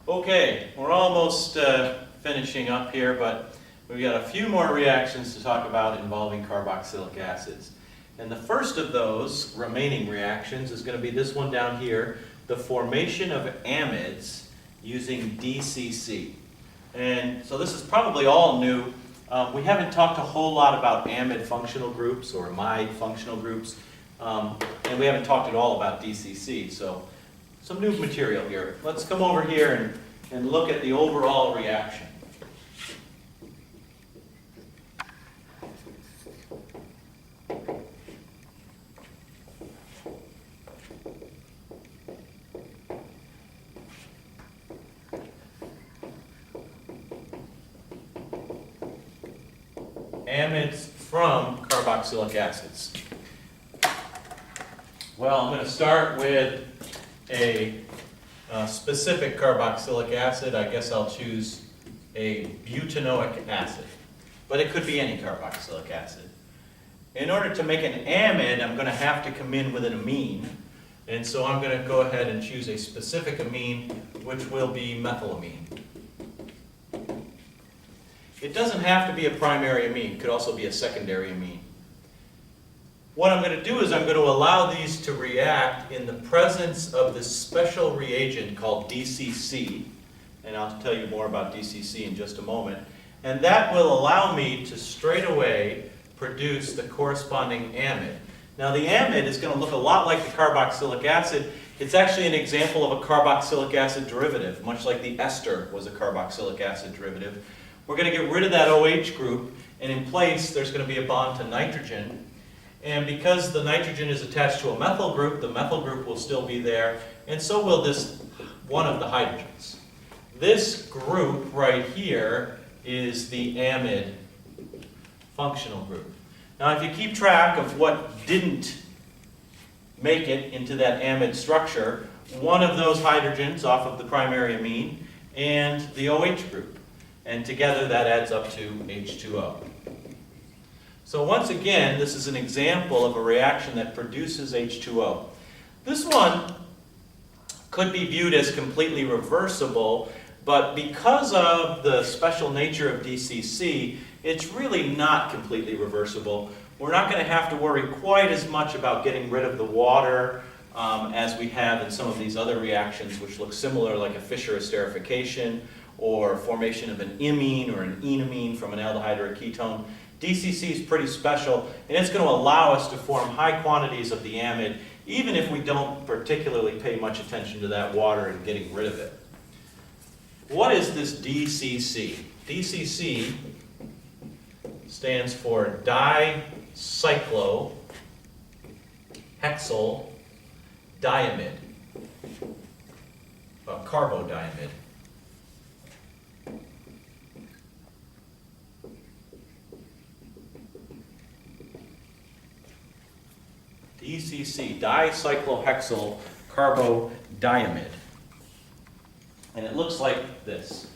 Okay, we're almost finishing up here, but we've got a few more reactions to talk about involving carboxylic acids. And the first of those remaining reactions is going to be this one down here, the formation of amides using DCC. And so this is probably all new. We haven't talked a whole lot about amide functional groups or amide functional groups, and we haven't talked at all about DCC. So some new material here. Let's come over here and look at the overall reaction. Amides from carboxylic acids. Well, I'm going to start with a specific carboxylic acid. I guess I'll choose a butanoic acid, but it could be any carboxylic acid. In order to make an amide, I'm going to have to come in with an amine, and so I'm going to go ahead and choose a specific amine, which will be methylamine. It doesn't have to be a primary amine, it could also be a secondary amine. What I'm going to do is I'm going to allow these to react in the presence of this special reagent called DCC, and I'll tell you more about DCC in just a moment, and that will allow me to straight away produce the corresponding amide. Now the amide is going to look a lot like the carboxylic acid. It's actually an example of a carboxylic acid derivative, much like the ester was a carboxylic acid derivative. We're going to get rid of that OH group, and in place there's going to be a bond to nitrogen. And because the nitrogen is attached to a methyl group, the methyl group will still be there, and so will this one of the hydrogens. This group right here is the amide functional group. Now if you keep track of what didn't make it into that amide structure, one of those hydrogens off of the primary amine and the OH group. And together that adds up to H2O. So once again, this is an example of a reaction that produces H2O. This one could be viewed as completely reversible, but because of the special nature of DCC, it's really not completely reversible. We're not going to have to worry quite as much about getting rid of the water as we have in some of these other reactions, which look similar, like a Fischer esterification, or formation of an imine or an enamine from an aldehyde or a ketone. DCC is pretty special, and it's going to allow us to form high quantities of the amide, even if we don't particularly pay much attention to that water and getting rid of it. What is this DCC? DCC stands for dicyclohexyl diamide, carbodiamide. DCC, dicyclohexyl carbodiamide. And it looks like this.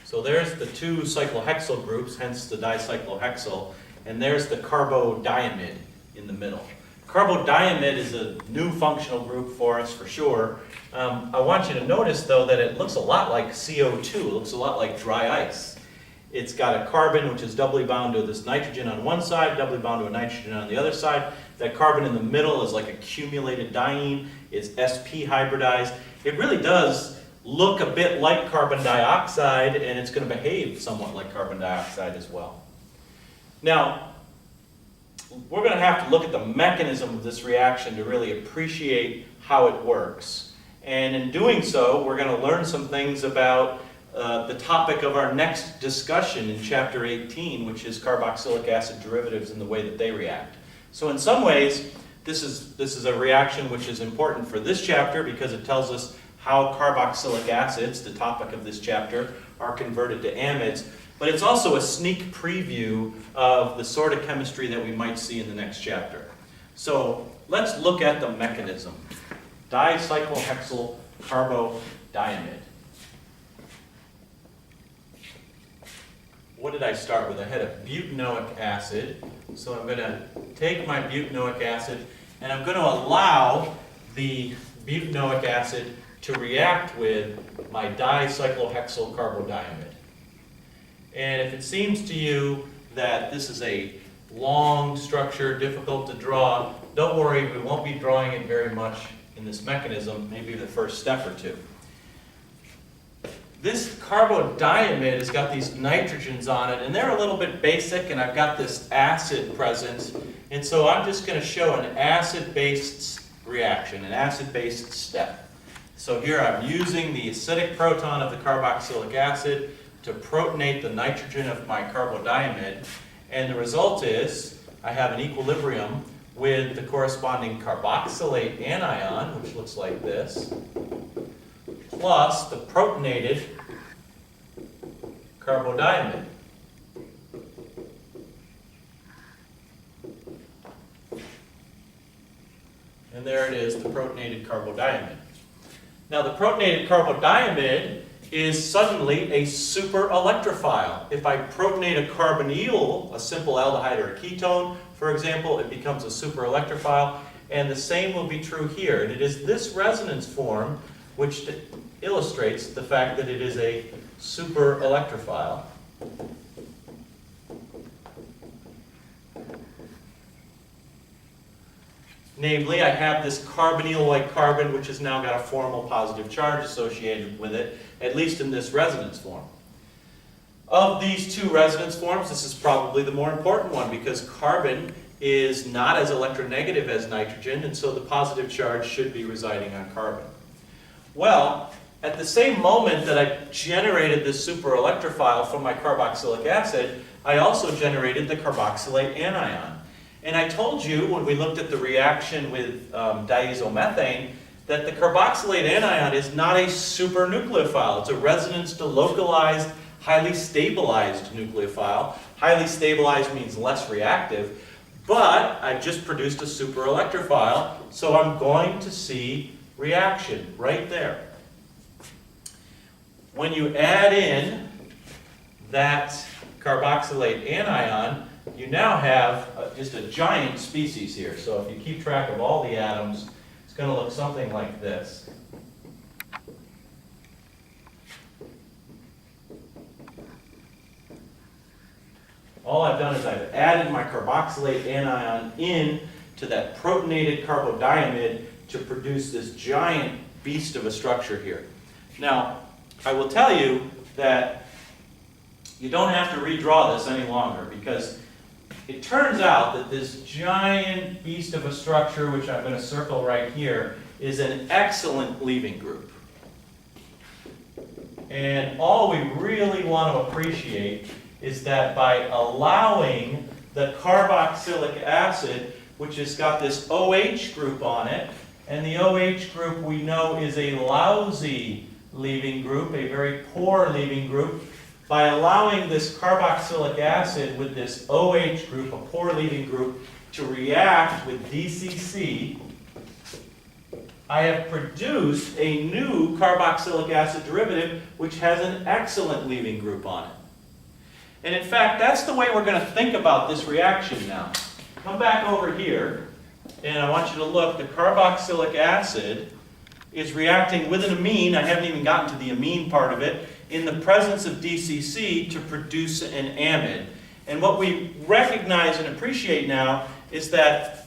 So there's the two cyclohexyl groups, hence the dicyclohexyl, and there's the carbodiamide in the middle. Carbodiamide is a new functional group for us for sure. I want you to notice though that it looks a lot like CO2, it looks a lot like dry ice. It's got a carbon which is doubly bound to this nitrogen on one side, doubly bound to a nitrogen on the other side. That carbon in the middle is like accumulated diene, it's sp hybridized. It really does look a bit like carbon dioxide, and it's going to behave somewhat like carbon dioxide as well. Now, we're going to have to look at the mechanism of this reaction to really appreciate how it works. And in doing so, we're going to learn some things about the topic of our next discussion in Chapter 18, which is carboxylic acid derivatives and the way that they react. So in some ways, this is a reaction which is important for this chapter because it tells us how carboxylic acids, the topic of this chapter, are converted to amides. But it's also a sneak preview of the sort of chemistry that we might see in the next chapter. So let's look at the mechanism. Dicyclohexyl carbodiamide. what did I start with? I had a butanoic acid. So I'm going to take my butanoic acid and I'm going to allow the butanoic acid to react with my dicyclohexyl carbodiamide. And if it seems to you that this is a long structure, difficult to draw, don't worry, we won't be drawing it very much in this mechanism, maybe the first step or two. This carbodiamide has got these nitrogens on it, and they're a little bit basic, and I've got this acid present, and so I'm just going to show an acid-based reaction, an acid-based step. So here I'm using the acidic proton of the carboxylic acid to protonate the nitrogen of my carbodiamide, and the result is I have an equilibrium with the corresponding carboxylate anion, which looks like this, plus the protonated carbodiamide. And there it is, the protonated carbodiamide. Now the protonated carbodiamide is suddenly a super electrophile. If I protonate a carbonyl, a simple aldehyde or a ketone, for example, it becomes a super electrophile, and the same will be true here. And it is this resonance form which illustrates the fact that it is a super electrophile. Namely, I have this carbonyl-like carbon which has now got a formal positive charge associated with it, at least in this resonance form. Of these two resonance forms, this is probably the more important one because carbon is not as electronegative as nitrogen, and so the positive charge should be residing on carbon. Well, at the same moment that I generated this super electrophile from my carboxylic acid, I also generated the carboxylate anion. And I told you when we looked at the reaction with diazomethane that the carboxylate anion is not a supernucleophile. It's a resonance to localized, highly stabilized nucleophile. Highly stabilized means less reactive, but I've just produced a super electrophile, so I'm going to see reaction right there. When you add in that carboxylate anion, you now have just a giant species here. So if you keep track of all the atoms, it's going to look something like this. All I've done is I've added my carboxylate anion in to that protonated carbodiamide to produce this giant beast of a structure here. Now, I will tell you that you don't have to redraw this any longer because it turns out that this giant beast of a structure, which I'm going to circle right here, is an excellent leaving group. And all we really want to appreciate is that by allowing the carboxylic acid, which has got this OH group on it, and the OH group we know is a lousy leaving group, a very poor leaving group, by allowing this carboxylic acid with this OH group, a poor leaving group, to react with DCC, I have produced a new carboxylic acid derivative which has an excellent leaving group on it. And in fact, that's the way we're going to think about this reaction now. Come back over here, and I want you to look. The carboxylic acid is reacting with an amine. I haven't even gotten to the amine part of it, in the presence of DCC to produce an amide. And what we recognize and appreciate now is that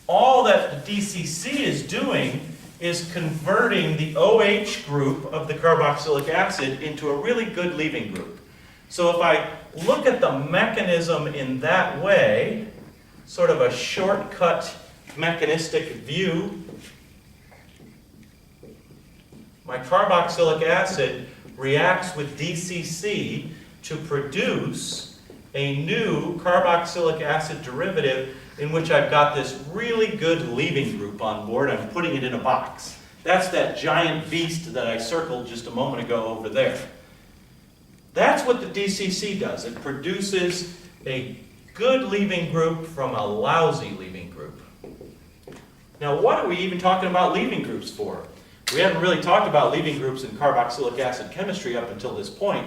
all that the DCC is doing is converting the OH group of the carboxylic acid into a really good leaving group. So if I look at the mechanism in that way, sort of a shortcut mechanistic view, my carboxylic acid reacts with DCC to produce a new carboxylic acid derivative in which I've got this really good leaving group on board. I'm putting it in a box. That's that giant beast that I circled just a moment ago over there. That's what the DCC does. It produces a good leaving group from a lousy leaving group. Now, what are we even talking about leaving groups for? We haven't really talked about leaving groups in carboxylic acid chemistry up until this point.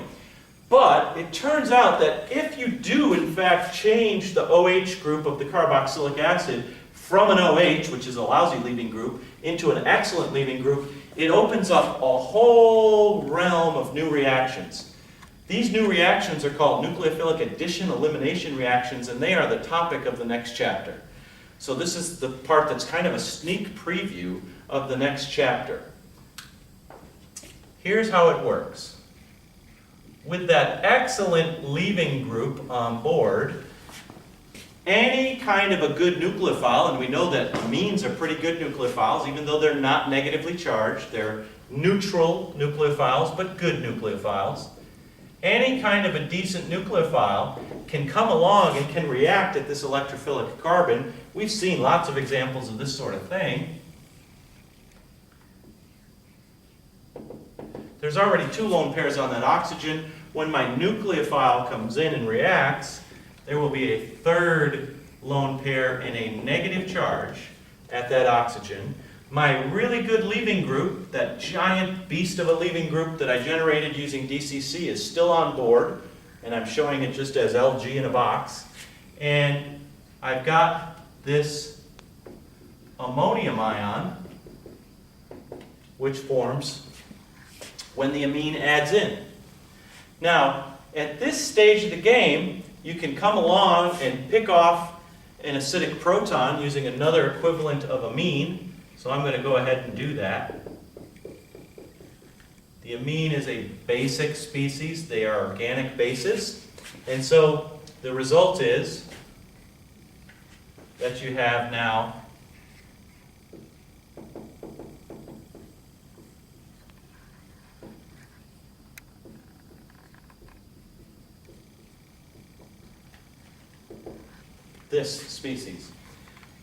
But it turns out that if you do, in fact, change the OH group of the carboxylic acid from an OH, which is a lousy leaving group, into an excellent leaving group, it opens up a whole realm of new reactions. These new reactions are called nucleophilic addition-elimination reactions, and they are the topic of the next chapter. So this is the part that's kind of a sneak preview of the next chapter. Here's how it works. With that excellent leaving group on board, any kind of a good nucleophile, and we know that amines are pretty good nucleophiles, even though they're not negatively charged. They're neutral nucleophiles, but good nucleophiles. Any kind of a decent nucleophile can come along and can react at this electrophilic carbon. We've seen lots of examples of this sort of thing. There's already 2 lone pairs on that oxygen. When my nucleophile comes in and reacts, there will be a 3rd lone pair and a negative charge at that oxygen. My really good leaving group, that giant beast of a leaving group that I generated using DCC, is still on board, and I'm showing it just as LG in a box. And I've got this ammonium ion, which forms when the amine adds in. Now, at this stage of the game, you can come along and pick off an acidic proton using another equivalent of amine. So I'm going to go ahead and do that. The amine is a basic species. They are organic bases. And so the result is that you have now this species.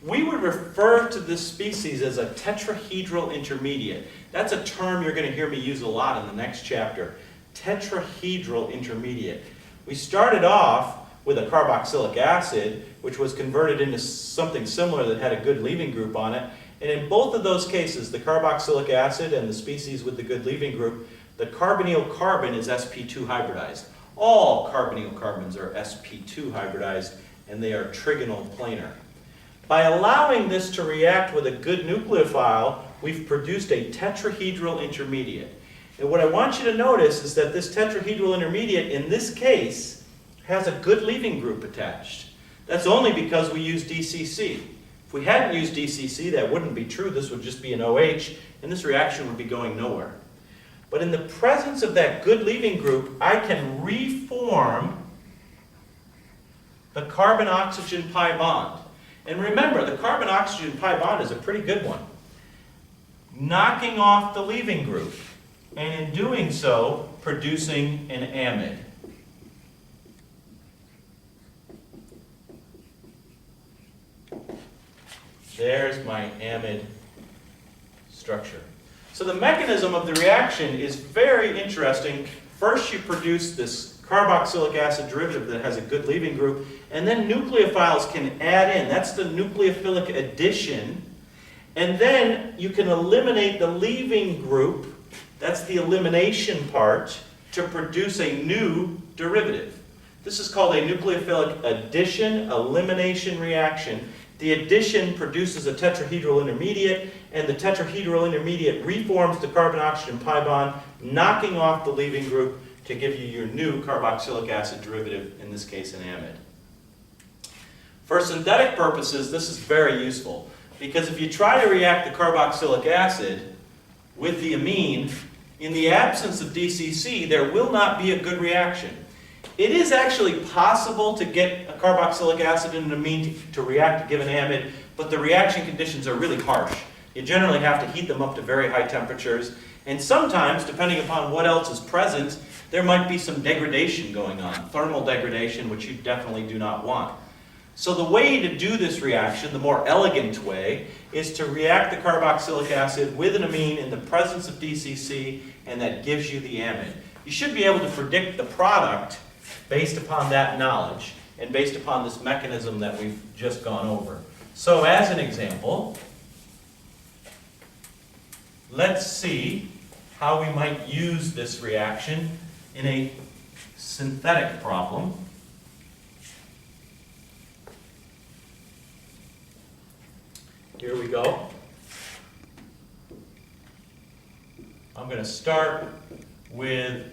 We would refer to this species as a tetrahedral intermediate. That's a term you're going to hear me use a lot in the next chapter. Tetrahedral intermediate. We started off with a carboxylic acid, which was converted into something similar that had a good leaving group on it. And in both of those cases, the carboxylic acid and the species with the good leaving group, the carbonyl carbon is sp2 hybridized. All carbonyl carbons are sp2 hybridized, and they are trigonal planar. By allowing this to react with a good nucleophile, we've produced a tetrahedral intermediate. And what I want you to notice is that this tetrahedral intermediate, in this case, has a good leaving group attached. That's only because we use DCC. If we hadn't used DCC, that wouldn't be true. This would just be an OH, and this reaction would be going nowhere. But in the presence of that good leaving group, I can reform the carbon-oxygen pi bond. And remember, the carbon-oxygen pi bond is a pretty good one. Knocking off the leaving group, and in doing so, producing an amide. There's my amide structure. So the mechanism of the reaction is very interesting. First, you produce this carboxylic acid derivative that has a good leaving group, and then nucleophiles can add in. That's the nucleophilic addition. And then you can eliminate the leaving group, that's the elimination part, to produce a new derivative. This is called a nucleophilic addition-elimination reaction. The addition produces a tetrahedral intermediate, and the tetrahedral intermediate reforms the carbon-oxygen pi bond, knocking off the leaving group to give you your new carboxylic acid derivative, in this case an amide. For synthetic purposes, this is very useful, because if you try to react the carboxylic acid with the amine, in the absence of DCC, there will not be a good reaction. It is actually possible to get a carboxylic acid and an amine to react to give an amide, but the reaction conditions are really harsh. You generally have to heat them up to very high temperatures, and sometimes, depending upon what else is present, there might be some degradation going on, thermal degradation, which you definitely do not want. So the way to do this reaction, the more elegant way, is to react the carboxylic acid with an amine in the presence of DCC, and that gives you the amide. You should be able to predict the product based upon that knowledge and based upon this mechanism that we've just gone over. So as an example, let's see how we might use this reaction in a synthetic problem. Here we go. I'm going to start with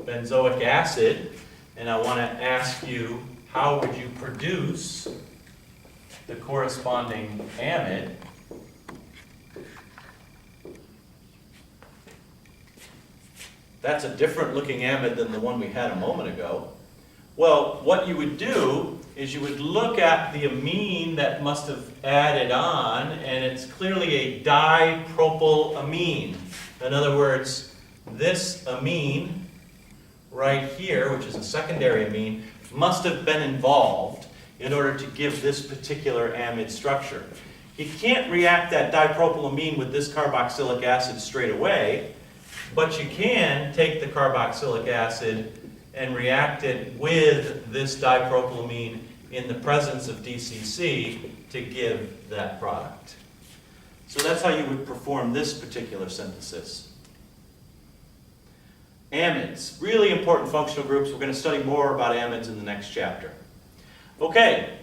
benzoic acid, and I want to ask you, how would you produce the corresponding amide? That's a different looking amide than the one we had a moment ago. Well, what you would do is you would look at the amine that must have added on, and it's clearly a dipropylamine. In other words, this amine right here, which is a secondary amine, must have been involved in order to give this particular amide structure. You can't react that dipropylamine with this carboxylic acid straight away, but you can take the carboxylic acid and react it with this dipropylamine in the presence of DCC to give that product. So that's how you would perform this particular synthesis. Amides, really important functional groups. We're going to study more about amides in the next chapter. Okay,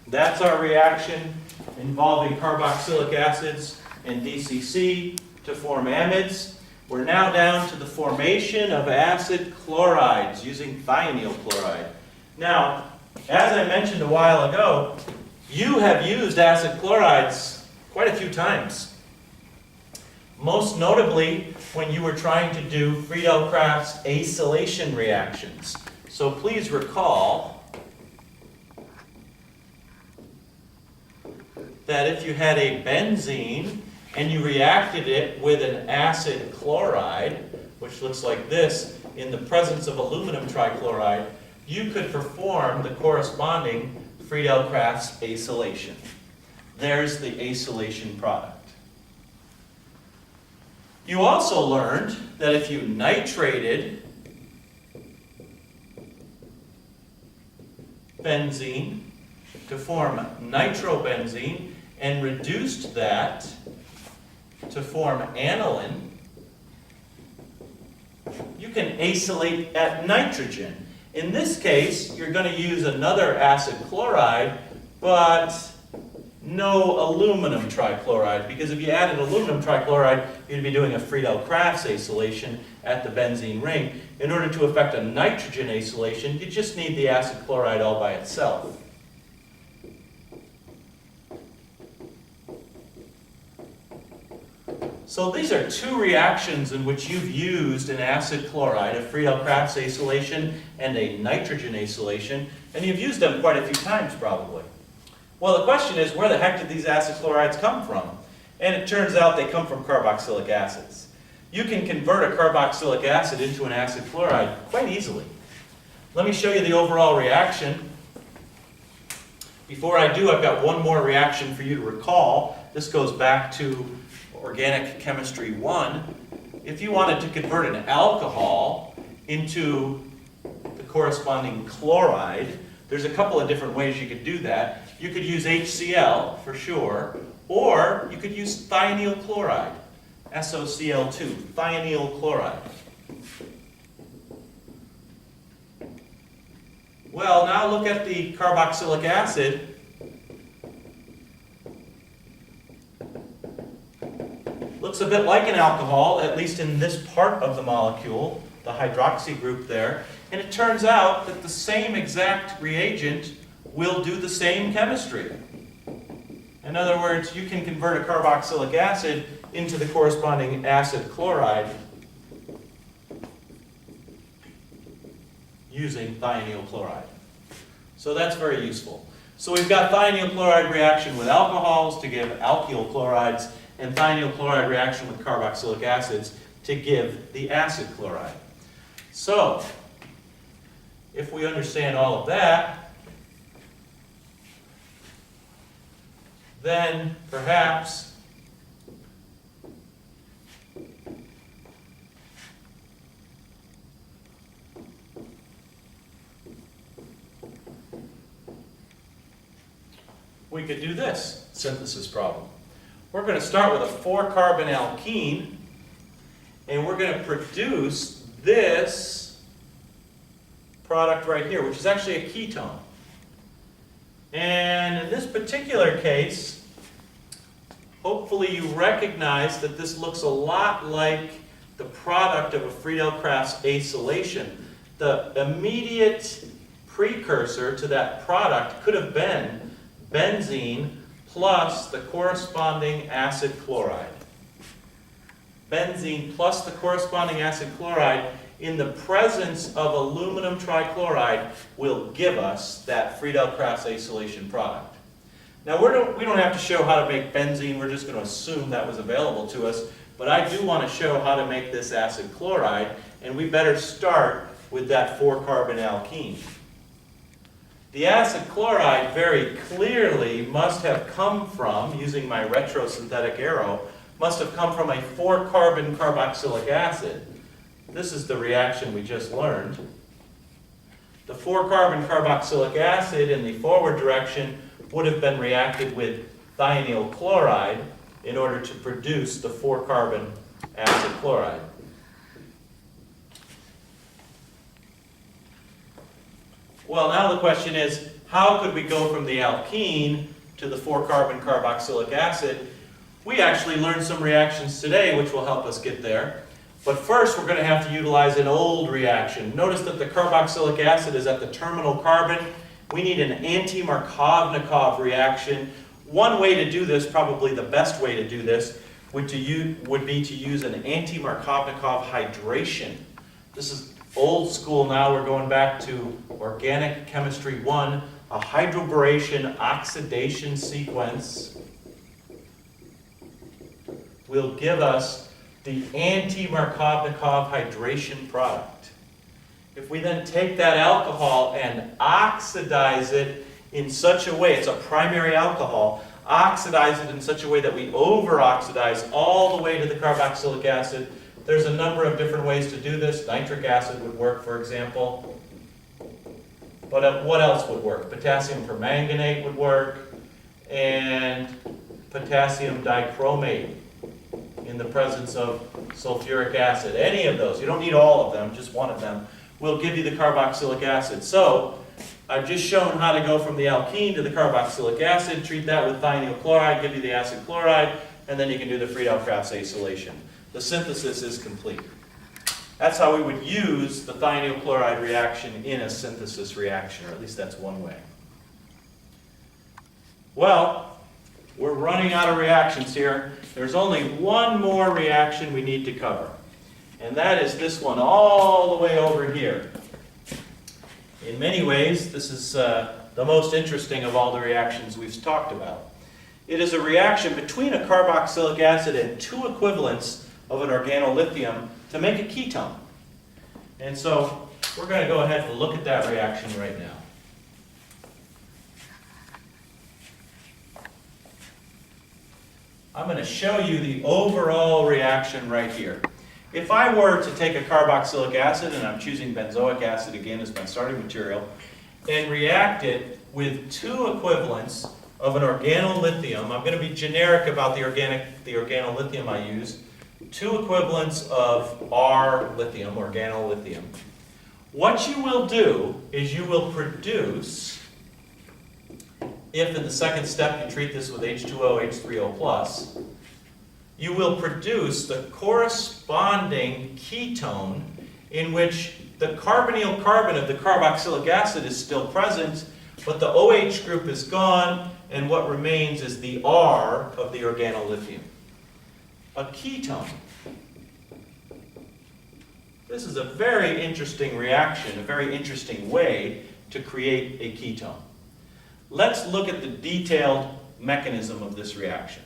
that's our reaction involving carboxylic acids and DCC to form amides. We're now down to the formation of acid chlorides using thionyl chloride. Now, as I mentioned a while ago, you have used acid chlorides quite a few times. Most notably when you were trying to do Friedel-Crafts acylation reactions. So please recall that if you had a benzene and you reacted it with an acid chloride, which looks like this, in the presence of aluminum trichloride, you could perform the corresponding Friedel-Crafts acylation. There's the acylation product. You also learned that if you nitrated benzene to form nitrobenzene and reduced that to form aniline, you can acylate at nitrogen. In this case, you're going to use another acid chloride, but no aluminum trichloride, because if you added aluminum trichloride, you'd be doing a Friedel-Crafts acylation at the benzene ring. In order to effect a nitrogen acylation, you just need the acid chloride all by itself. So these are two reactions in which you've used an acid chloride, a Friedel-Crafts acylation and a nitrogen acylation, and you've used them quite a few times probably. Well, the question is, where the heck did these acid chlorides come from? And it turns out they come from carboxylic acids. You can convert a carboxylic acid into an acid chloride quite easily. Let me show you the overall reaction. Before I do, I've got one more reaction for you to recall. This goes back to Organic Chemistry 1. If you wanted to convert an alcohol into the corresponding chloride, there's a couple of different ways you could do that. You could use HCl for sure, or you could use thionyl chloride, SOCl2, thionyl chloride. Well, now look at the carboxylic acid. Looks a bit like an alcohol, at least in this part of the molecule, the hydroxy group there. And it turns out that the same exact reagent will do the same chemistry. In other words, you can convert a carboxylic acid into the corresponding acid chloride using thionyl chloride. So that's very useful. So we've got thionyl chloride reaction with alcohols to give alkyl chlorides, and thionyl chloride reaction with carboxylic acids to give the acid chloride. So, if we understand all of that, then perhaps we could do this synthesis problem. We're going to start with a 4-carbon alkene, and we're going to produce this product right here, which is actually a ketone. And in this particular case, hopefully you recognize that this looks a lot like the product of a Friedel-Crafts acylation. The immediate precursor to that product could have been benzene plus the corresponding acid chloride. Benzene plus the corresponding acid chloride in the presence of aluminum trichloride will give us that Friedel-Crafts acylation product. Now we don't have to show how to make benzene, we're just going to assume that was available to us, but I do want to show how to make this acid chloride, and we better start with that 4-carbon alkene. The acid chloride very clearly must have come from, using my retrosynthetic arrow, must have come from a 4-carbon carboxylic acid. This is the reaction we just learned. The 4-carbon carboxylic acid in the forward direction would have been reacted with thionyl chloride in order to produce the 4-carbon acid chloride. Well, now the question is, how could we go from the alkene to the 4-carbon carboxylic acid? We actually learned some reactions today which will help us get there. But first we're going to have to utilize an old reaction. Notice that the carboxylic acid is at the terminal carbon. We need an anti-Markovnikov reaction. One way to do this, probably the best way to do this, would be to use an anti-Markovnikov hydration. This is old school now. We're going back to Organic Chemistry 1, a hydroboration oxidation sequence will give us the anti-Markovnikov hydration product. If we then take that alcohol and oxidize it in such a way, it's a primary alcohol, oxidize it in such a way that we over-oxidize all the way to the carboxylic acid. There's a number of different ways to do this. Nitric acid would work, for example. But what else would work? Potassium permanganate would work, and potassium dichromate in the presence of sulfuric acid. Any of those, you don't need all of them, just one of them, will give you the carboxylic acid. So I've just shown how to go from the alkene to the carboxylic acid, treat that with thionyl chloride, give you the acid chloride, and then you can do the Friedel-Crafts acylation. The synthesis is complete. That's how we would use the thionyl chloride reaction in a synthesis reaction, or at least that's one way. Well, we're running out of reactions here. There's only one more reaction we need to cover, and that is this one all the way over here. In many ways, this is the most interesting of all the reactions we've talked about. It is a reaction between a carboxylic acid and two equivalents of an organolithium to make a ketone. And so we're going to go ahead and look at that reaction right now. I'm going to show you the overall reaction right here. If I were to take a carboxylic acid, and I'm choosing benzoic acid again as my starting material, and react it with two equivalents of an organolithium, I'm going to be generic about the organolithium I use, two equivalents of R lithium, organolithium. What you will do is you will produce, if in the second step you treat this with H2O, H3O+, you will produce the corresponding ketone in which the carbonyl carbon of the carboxylic acid is still present, but the OH group is gone, and what remains is the R of the organolithium. A ketone. This is a very interesting reaction, a very interesting way to create a ketone. Let's look at the detailed mechanism of this reaction.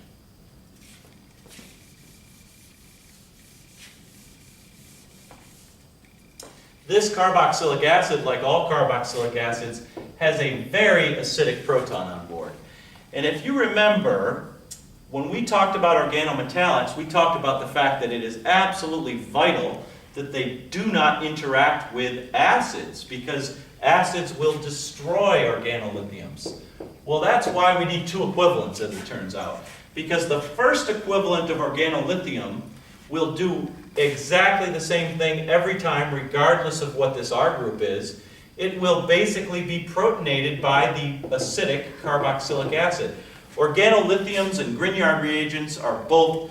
This carboxylic acid, like all carboxylic acids, has a very acidic proton on board. And if you remember, when we talked about organometallics, we talked about the fact that it is absolutely vital that they do not interact with acids, because acids will destroy organolithiums. Well, that's why we need two equivalents, as it turns out. Because the first equivalent of organolithium will do exactly the same thing every time, regardless of what this R group is. it will basically be protonated by the acidic carboxylic acid. Organolithiums and Grignard reagents are both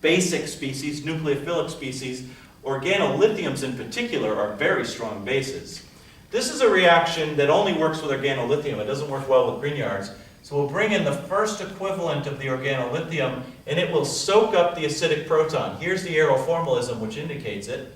basic species, nucleophilic species. Organolithiums in particular are very strong bases. This is a reaction that only works with organolithium. It doesn't work well with Grignards. So we'll bring in the first equivalent of the organolithium, and it will soak up the acidic proton. Here's the aeroformalism which indicates it.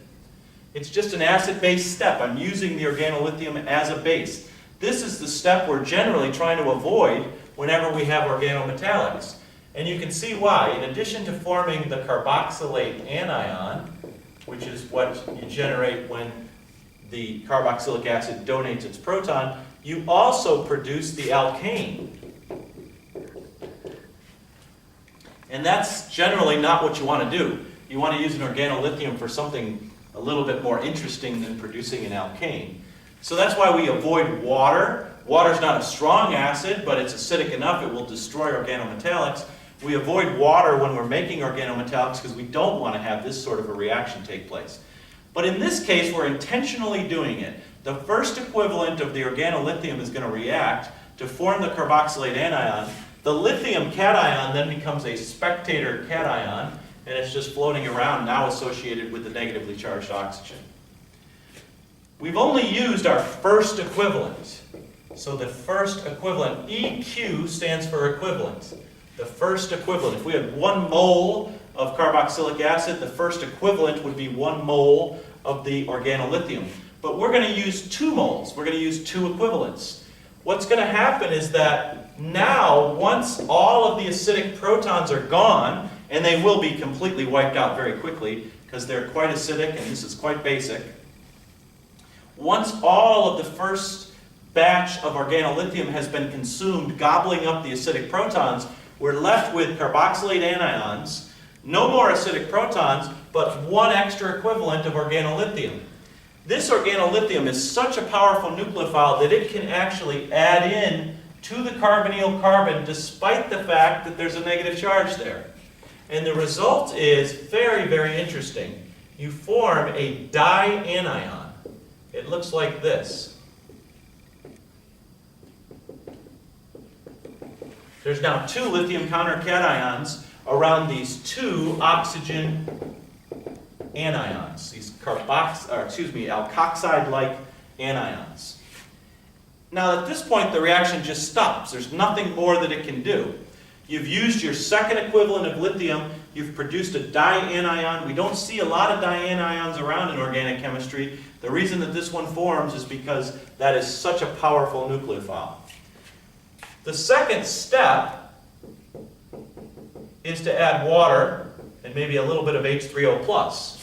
It's just an acid-base step. I'm using the organolithium as a base. This is the step we're generally trying to avoid whenever we have organometallics. And you can see why. In addition to forming the carboxylate anion, which is what you generate when the carboxylic acid donates its proton, you also produce the alkane. And that's generally not what you want to do. You want to use an organolithium for something a little bit more interesting than producing an alkane. So that's why we avoid water. Water's not a strong acid, but it's acidic enough it will destroy organometallics. We avoid water when we're making organometallics because we don't want to have this sort of a reaction take place. But in this case, we're intentionally doing it. The first equivalent of the organolithium is going to react to form the carboxylate anion. The lithium cation then becomes a spectator cation, and it's just floating around, now associated with the negatively charged oxygen. We've only used our first equivalent. So the first equivalent, EQ stands for equivalent. The first equivalent. If we had 1 mole of carboxylic acid, the first equivalent would be 1 mole of the organolithium. But we're going to use 2 moles. We're going to use 2 equivalents. What's going to happen is that now, once all of the acidic protons are gone, and they will be completely wiped out very quickly because they're quite acidic and this is quite basic. Once all of the first batch of organolithium has been consumed, gobbling up the acidic protons, we're left with carboxylate anions, no more acidic protons, but 1 extra equivalent of organolithium. This organolithium is such a powerful nucleophile that it can actually add in to the carbonyl carbon despite the fact that there's a negative charge there. And the result is very, very interesting. You form a dianion. It looks like this. There's now 2 lithium countercations around these 2 oxygen anions, these alkoxide-like anions. Now at this point the reaction just stops. There's nothing more that it can do. You've used your second equivalent of lithium, you've produced a dianion. We don't see a lot of dianions around in organic chemistry. The reason that this one forms is because that is such a powerful nucleophile. The second step is to add water and maybe a little bit of H3O+.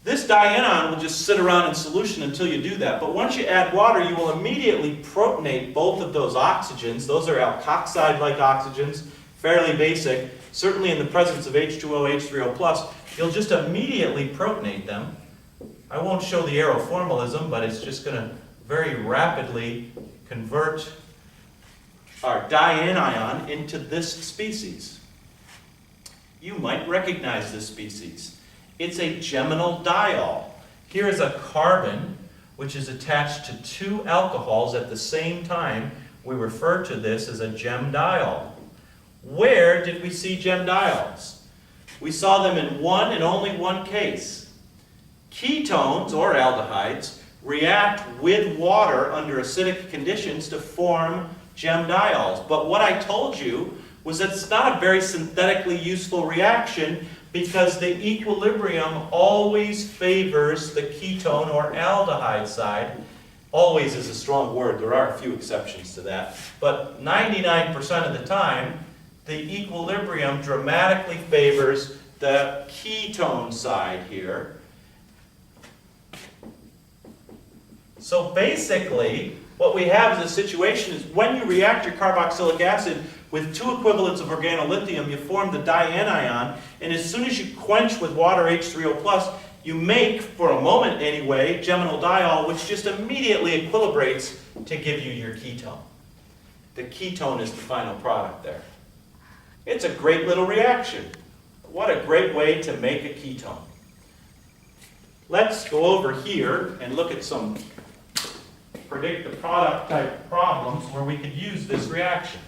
This dianion will just sit around in solution until you do that. But once you add water, you will immediately protonate both of those oxygens. Those are alkoxide-like oxygens, fairly basic. Certainly in the presence of H2O, H3O+, you'll just immediately protonate them. I won't show the aeroformalism, but it's just going to very rapidly convert our dianion into this species. You might recognize this species. It's a geminal diol. Here is a carbon which is attached to 2 alcohols at the same time. We refer to this as a gemdiol. Where did we see gemdiols? We saw them in one and only one case. Ketones, or aldehydes, react with water under acidic conditions to form gemdiols. But what I told you was that it's not a very synthetically useful reaction because the equilibrium always favors the ketone or aldehyde side. Always is a strong word. There are a few exceptions to that. But 99% of the time, the equilibrium dramatically favors the ketone side here. So basically, what we have is a situation is when you react your carboxylic acid with 2 equivalents of organolithium, you form the dianion, and as soon as you quench with water H3O+, you make, for a moment anyway, geminal diol, which just immediately equilibrates to give you your ketone. The ketone is the final product there. It's a great little reaction. What a great way to make a ketone. Let's go over here and look at some predict the product type problems where we could use this reaction.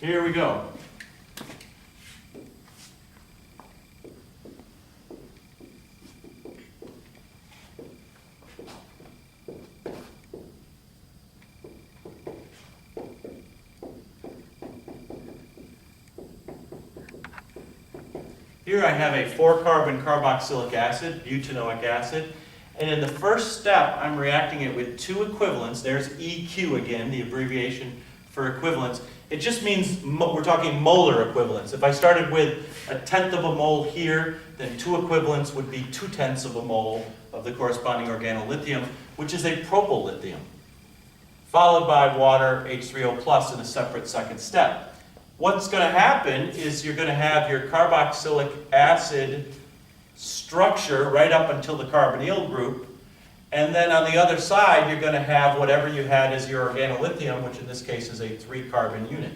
Here we go. Here I have a 4-carbon carboxylic acid, butanoic acid, and in the first step I'm reacting it with 2 equivalents. There's EQ again, the abbreviation for equivalents. It just means we're talking molar equivalents. If I started with 1/10 of a mole here, then 2 equivalents would be 2/10 of a mole of the corresponding organolithium, which is a propyllithium, followed by water, H3O plus in a separate second step. What's going to happen is you're going to have your carboxylic acid structure right up until the carbonyl group, and then on the other side you're going to have whatever you had as your organolithium, which in this case is a 3-carbon unit.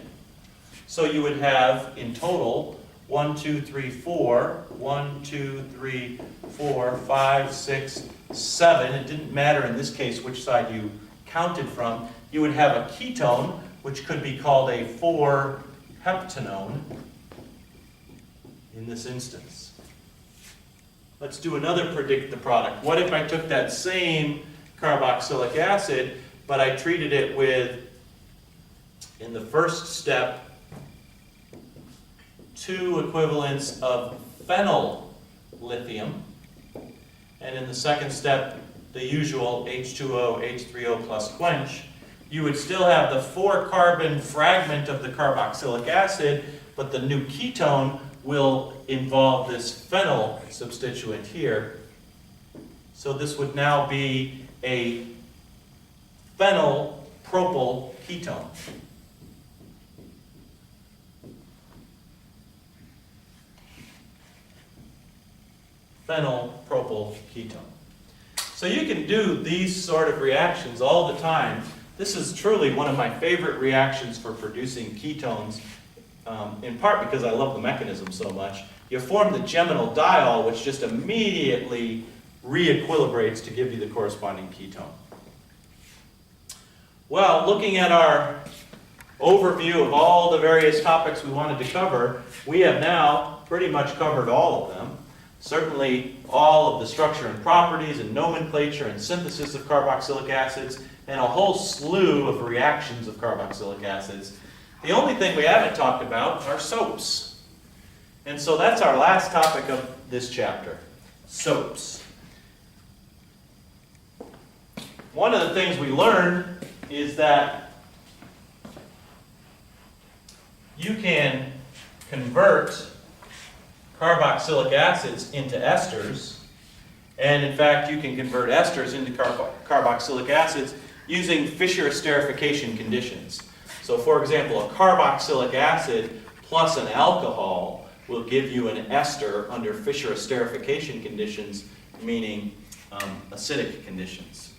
So you would have in total 1, 2, 3, 4, 1, 2, 3, 4, 5, 6, 7. It didn't matter in this case which side you counted from. You would have a ketone, which could be called a 4-heptanone in this instance. Let's do another predict the product. What if I took that same carboxylic acid, but I treated it with, in the first step, 2 equivalents of phenyllithium, and in the second step, the usual H2O, H3O plus quench. You would still have the 4-carbon fragment of the carboxylic acid, but the new ketone will involve this phenyl substituent here. So this would now be a phenyl propyl ketone. Phenyl propyl ketone. So you can do these sort of reactions all the time. This is truly one of my favorite reactions for producing ketones, in part because I love the mechanism so much. You form the geminal diol, which just immediately re-equilibrates to give you the corresponding ketone. Well, looking at our overview of all the various topics we wanted to cover, we have now pretty much covered all of them. Certainly all of the structure and properties and nomenclature and synthesis of carboxylic acids, and a whole slew of reactions of carboxylic acids. The only thing we haven't talked about are soaps. And so that's our last topic of this chapter, soaps. One of the things we learned is that you can convert carboxylic acids into esters, and in fact you can convert esters into carboxylic acids using Fischer esterification conditions. So for example, a carboxylic acid plus an alcohol will give you an ester under Fischer esterification conditions, meaning acidic conditions.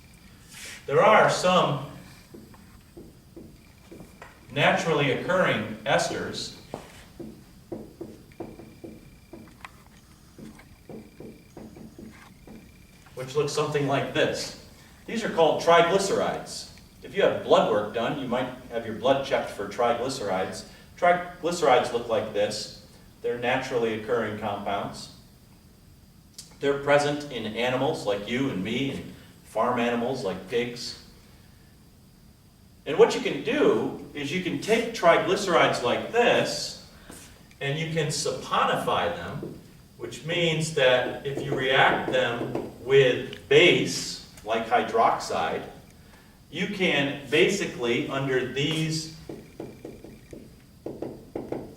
There are some naturally occurring esters which looks something like this. These are called triglycerides. If you have blood work done, you might have your blood checked for triglycerides. Triglycerides look like this. They're naturally occurring compounds. They're present in animals like you and me, and farm animals like pigs. And what you can do is you can take triglycerides like this, and you can saponify them, which means that if you react them with base, like hydroxide, you can basically, under these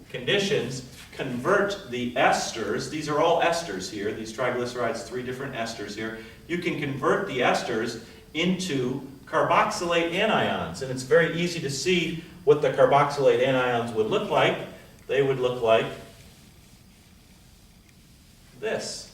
conditions, convert the esters. These are all esters here, these triglycerides, 3 different esters here. You can convert the esters into carboxylate anions, and it's very easy to see what the carboxylate anions would look like. They would look like this.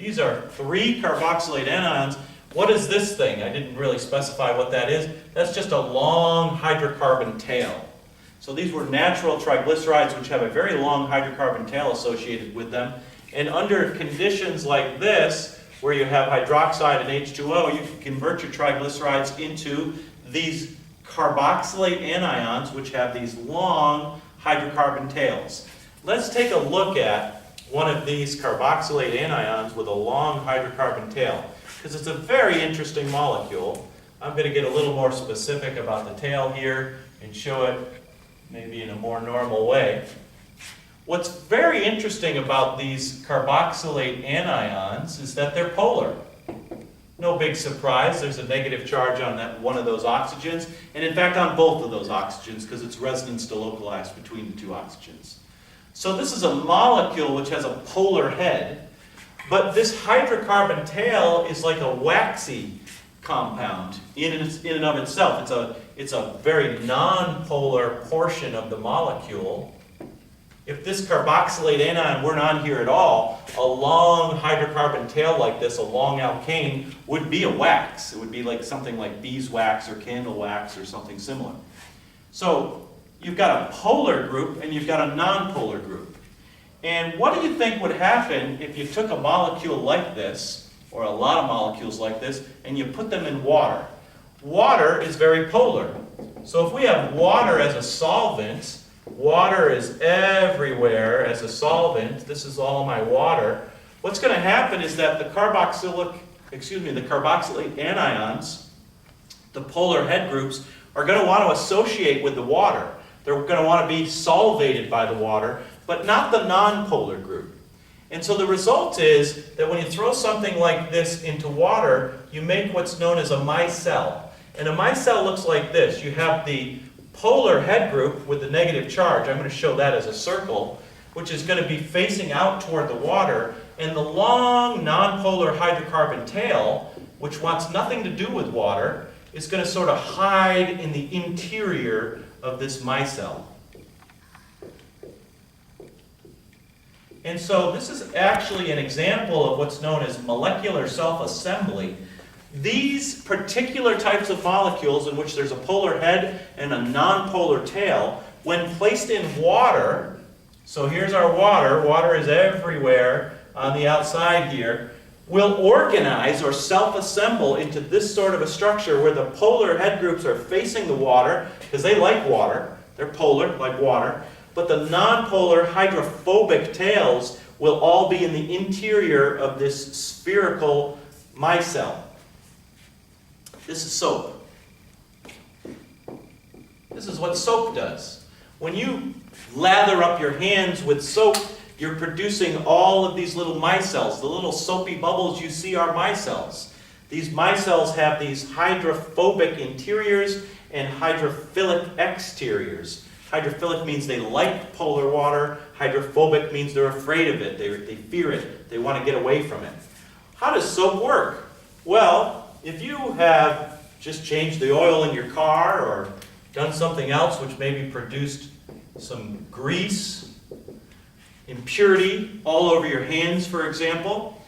These are 3 carboxylate anions. What is this thing? I didn't really specify what that is. That's just a long hydrocarbon tail. So these were natural triglycerides which have a very long hydrocarbon tail associated with them. And under conditions like this, where you have hydroxide and H2O, you can convert your triglycerides into these carboxylate anions which have these long hydrocarbon tails. Let's take a look at one of these carboxylate anions with a long hydrocarbon tail, because it's a very interesting molecule. I'm going to get a little more specific about the tail here and show it maybe in a more normal way. What's very interesting about these carboxylate anions is that they're polar. No big surprise, there's a negative charge on that one of those oxygens, and in fact on both of those oxygens, because it's resonance delocalized between the 2 oxygens. So this is a molecule which has a polar head, but this hydrocarbon tail is like a waxy compound in and of itself. It's a very non-polar portion of the molecule. If this carboxylate anion weren't on here at all, a long hydrocarbon tail like this, a long alkane, would be a wax. It would be like something like beeswax or candle wax or something similar. So you've got a polar group and you've got a non-polar group. And what do you think would happen if you took a molecule like this, or a lot of molecules like this, and you put them in water? Water is very polar. So if we have water as a solvent, water is everywhere as a solvent. This is all my water. What's going to happen is that the carboxylate anions, the polar head groups, are going to want to associate with the water. They're going to want to be solvated by the water, but not the non-polar group. And so the result is that when you throw something like this into water, you make what's known as a micelle. And a micelle looks like this. You have the polar head group with the negative charge. I'm going to show that as a circle, which is going to be facing out toward the water, and the long non-polar hydrocarbon tail, which wants nothing to do with water, is going to sort of hide in the interior of this micelle. And so this is actually an example of what's known as molecular self-assembly. These particular types of molecules in which there's a polar head and a non-polar tail, when placed in water, so here's our water, water is everywhere on the outside here, will organize or self-assemble into this sort of a structure where the polar head groups are facing the water, because they like water, they're polar, like water, but the non-polar hydrophobic tails will all be in the interior of this spherical micelle. This is soap. This is what soap does. When you lather up your hands with soap, you're producing all of these little micelles. The little soapy bubbles you see are micelles. These micelles have these hydrophobic interiors and hydrophilic exteriors. Hydrophilic means they like polar water. Hydrophobic means they're afraid of it. They fear it. They want to get away from it. How does soap work? Well, if you have just changed the oil in your car or done something else which maybe produced some grease, impurity all over your hands, for example,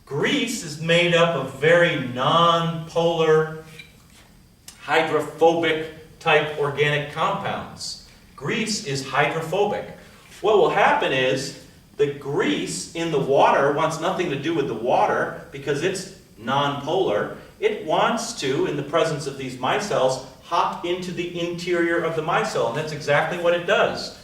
grease is made up of very non-polar, hydrophobic type organic compounds. Grease is hydrophobic. What will happen is the grease in the water wants nothing to do with the water because it's non-polar. It wants to, in the presence of these micelles, hop into the interior of the micelle, and that's exactly what it does.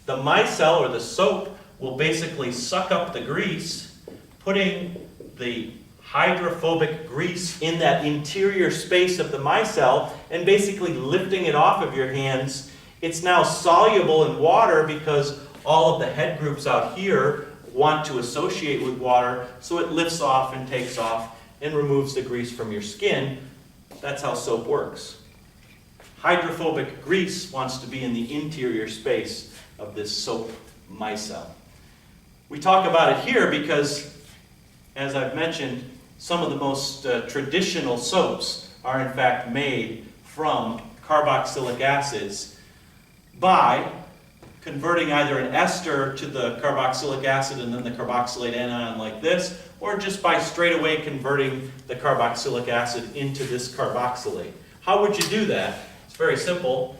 The micelle, or the soap, will basically suck up the grease, putting the hydrophobic grease in that interior space of the micelle and basically lifting it off of your hands. It's now soluble in water because all of the head groups out here want to associate with water, so it lifts off and takes off and removes the grease from your skin. That's how soap works. Hydrophobic grease wants to be in the interior space of this soap micelle. We talk about it here because, as I've mentioned, some of the most traditional soaps are in fact made from carboxylic acids by converting either an ester to the carboxylic acid and then the carboxylate anion like this, or just by straight away converting the carboxylic acid into this carboxylate. How would you do that? It's very simple.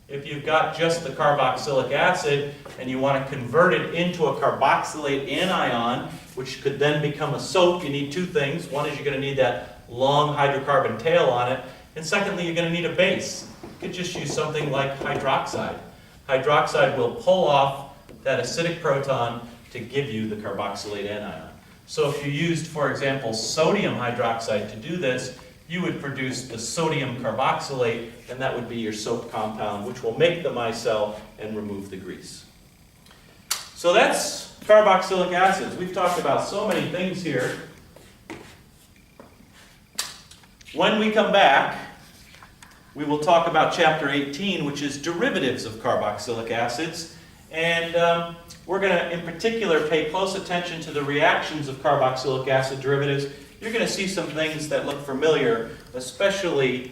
If you've got just the carboxylic acid and you want to convert it into a carboxylate anion, which could then become a soap, you need two things. One is you're going to need that long hydrocarbon tail on it, and secondly, you're going to need a base. You could just use something like hydroxide. Hydroxide will pull off that acidic proton to give you the carboxylate anion. So if you used, for example, sodium hydroxide to do this, you would produce the sodium carboxylate, and that would be your soap compound, which will make the micelle and remove the grease. So that's carboxylic acids. We've talked about so many things here. When we come back, we will talk about chapter 18, which is derivatives of carboxylic acids. And we're going to, in particular, pay close attention to the reactions of carboxylic acid derivatives. You're going to see some things that look familiar, especially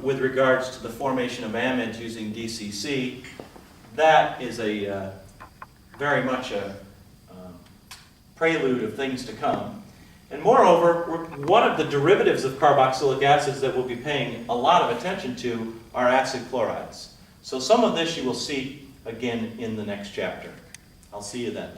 with regards to the formation of amides using DCC. That is very much a prelude of things to come. And moreover, one of the derivatives of carboxylic acids that we'll be paying a lot of attention to are acid chlorides. So some of this you will see again in the next chapter. I'll see you then.